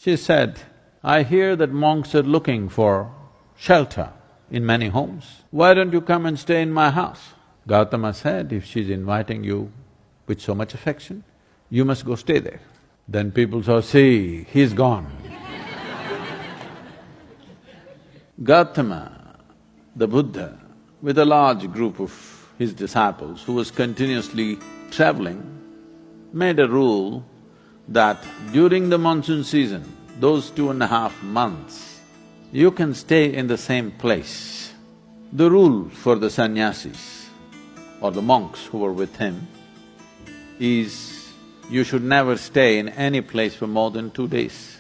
She said, "I hear that monks are looking for shelter in many homes. Why don't you come and stay in my house?" Gautama said, "If she's inviting you with so much affection, you must go stay there." Then people saw, "See, he's gone." Gautama, the Buddha, with a large group of his disciples who was continuously traveling, made a rule that during the monsoon season, those 2.5 months, you can stay in the same place. The rule for the sannyasis or the monks who were with him is you should never stay in any place for more than 2 days.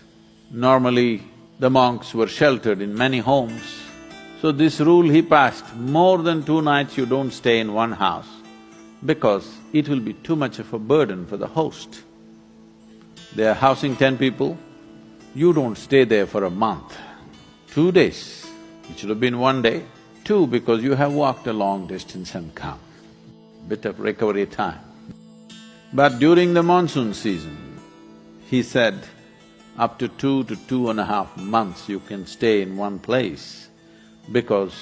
Normally, the monks were sheltered in many homes, so this rule he passed, more than 2 nights you don't stay in one house because it will be too much of a burden for the host. They are housing 10 people, you don't stay there for a month. 2 days, it should have been 1 day. 2, because you have walked a long distance and come, bit of recovery time. But during the monsoon season, he said, up to 2 to 2.5 months you can stay in one place because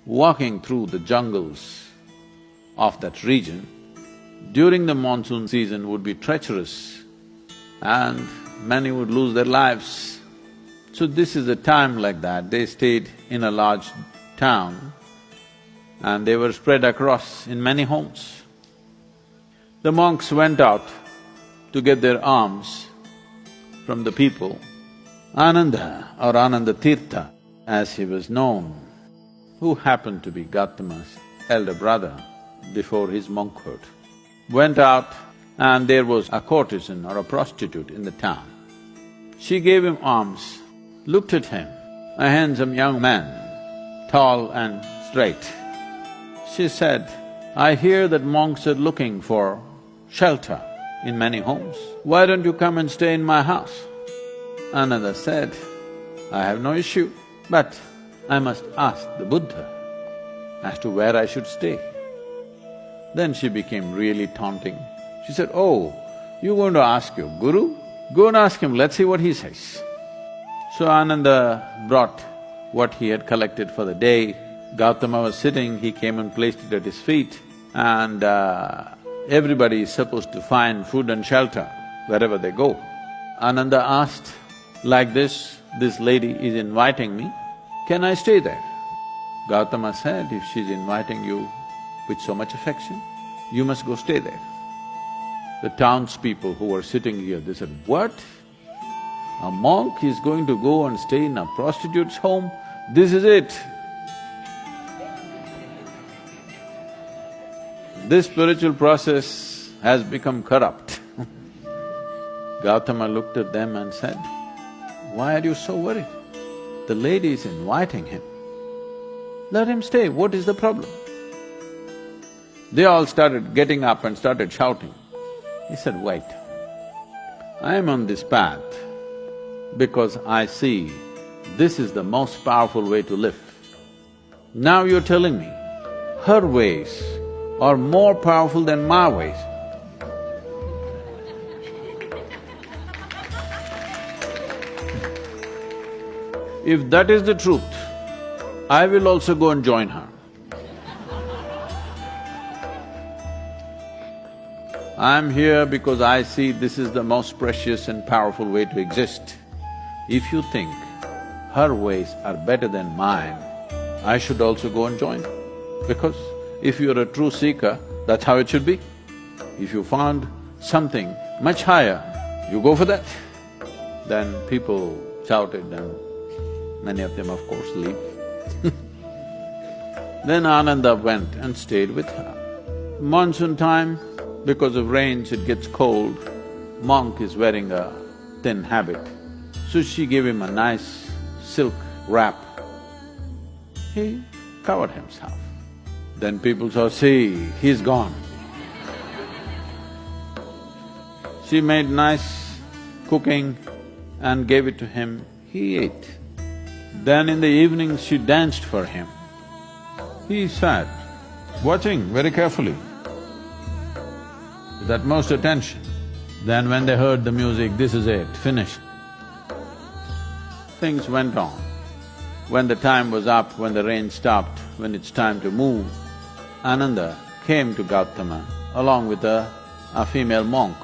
walking through the jungles of that region during the monsoon season would be treacherous and many would lose their lives. So this is a time like that, they stayed in a large town and they were spread across in many homes. The monks went out to get their alms from the people. Ananda or Ananda Tirtha, as he was known, who happened to be Gautama's elder brother before his monkhood, went out and there was a courtesan or a prostitute in the town. She gave him alms, looked at him, a handsome young man, tall and straight. She said, "I hear that monks are looking for shelter in many homes. Why don't you come and stay in my house?" Ananda said, "I have no issue, but I must ask the Buddha as to where I should stay." Then she became really taunting. She said, "Oh, you're going to ask your guru? Go and ask him, let's see what he says." So Ananda brought what he had collected for the day. Gautama was sitting, he came and placed it at his feet, and everybody is supposed to find food and shelter wherever they go. Ananda asked, "Like this lady is inviting me, can I stay there?" Gautama said, "If she's inviting you with so much affection, you must go stay there." The townspeople who were sitting here, they said, "What? A monk is going to go and stay in a prostitute's home? This is it." This spiritual process has become corrupt. Gautama looked at them and said, "Why are you so worried? The lady is inviting him. Let him stay, what is the problem?" They all started getting up and started shouting. He said, "Wait, I am on this path because I see this is the most powerful way to live. Now you're telling me her ways are more powerful than my ways. If that is the truth, I will also go and join her. I'm here because I see this is the most precious and powerful way to exist. If you think her ways are better than mine, I should also go and join her. Because if you're a true seeker, that's how it should be. If you found something much higher, you go for that." Then people shouted and many of them, of course, leave. Then Ananda went and stayed with her. Monsoon time, because of rains it gets cold, monk is wearing a thin habit. So she gave him a nice silk wrap. He covered himself. Then people saw, "See, he's gone." She made nice cooking and gave it to him, he ate. Then in the evening she danced for him. He sat, watching very carefully, with utmost attention. Then when they heard the music, this is it, finished. things went on. When the time was up, when the rain stopped, when it's time to move, Ananda came to Gautama along with a female monk.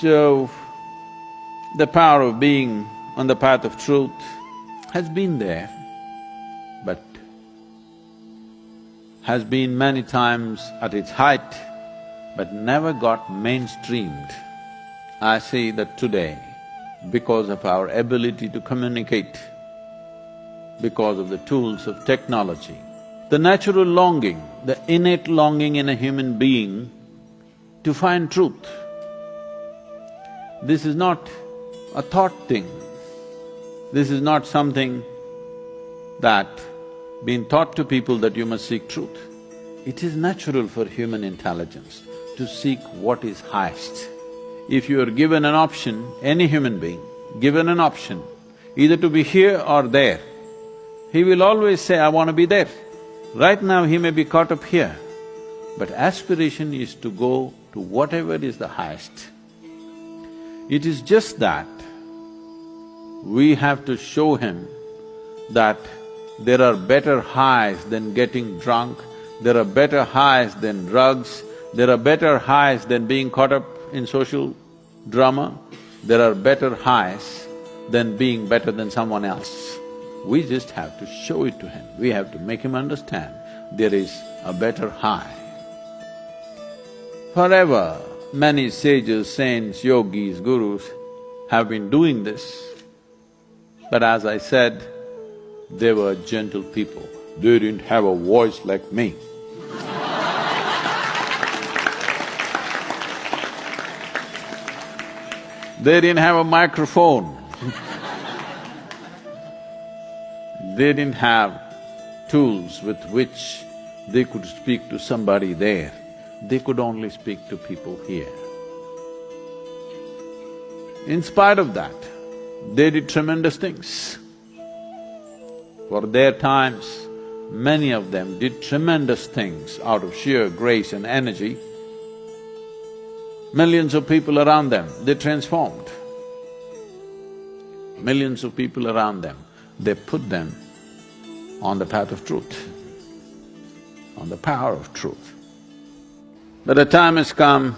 So, the power of being on the path of truth has been there, but has been many times at its height, but never got mainstreamed. I see that today, because of our ability to communicate, because of the tools of technology, the natural longing, the innate longing in a human being to find truth. This is not a thought thing. This is not something that been taught to people that you must seek truth. It is natural for human intelligence to seek what is highest. If you are given an option, any human being, given an option, either to be here or there, he will always say, I want to be there. Right now he may be caught up here, but aspiration is to go to whatever is the highest. It is just that we have to show him that there are better highs than getting drunk, there are better highs than drugs, there are better highs than being caught up in social drama, there are better highs than being better than someone else. We just have to show it to him, we have to make him understand there is a better high. Forever, many sages, saints, yogis, gurus have been doing this, but as I said, they were gentle people. They didn't have a voice like me. They didn't have a microphone. They didn't have tools with which they could speak to somebody there. They could only speak to people here. In spite of that, they did tremendous things. For their times, many of them did tremendous things out of sheer grace and energy. Millions of people around them, they transformed. Millions of people around them, they put them on the path of truth, on the power of truth. But a time has come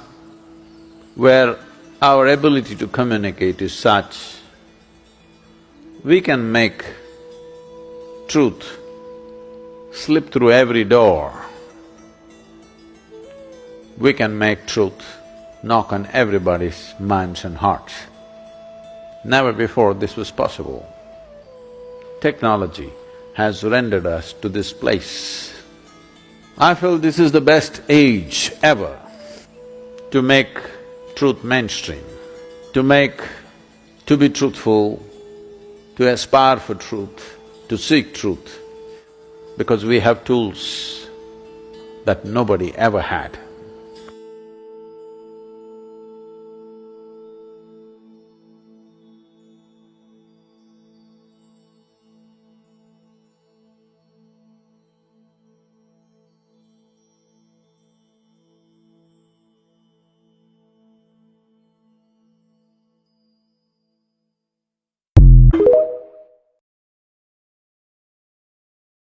where our ability to communicate is such, we can make truth slip through every door. We can make truth knock on everybody's minds and hearts. Never before this was possible. Technology has rendered us to this place. I feel this is the best age ever to make truth mainstream, to be truthful, to aspire for truth, to seek truth, because we have tools that nobody ever had.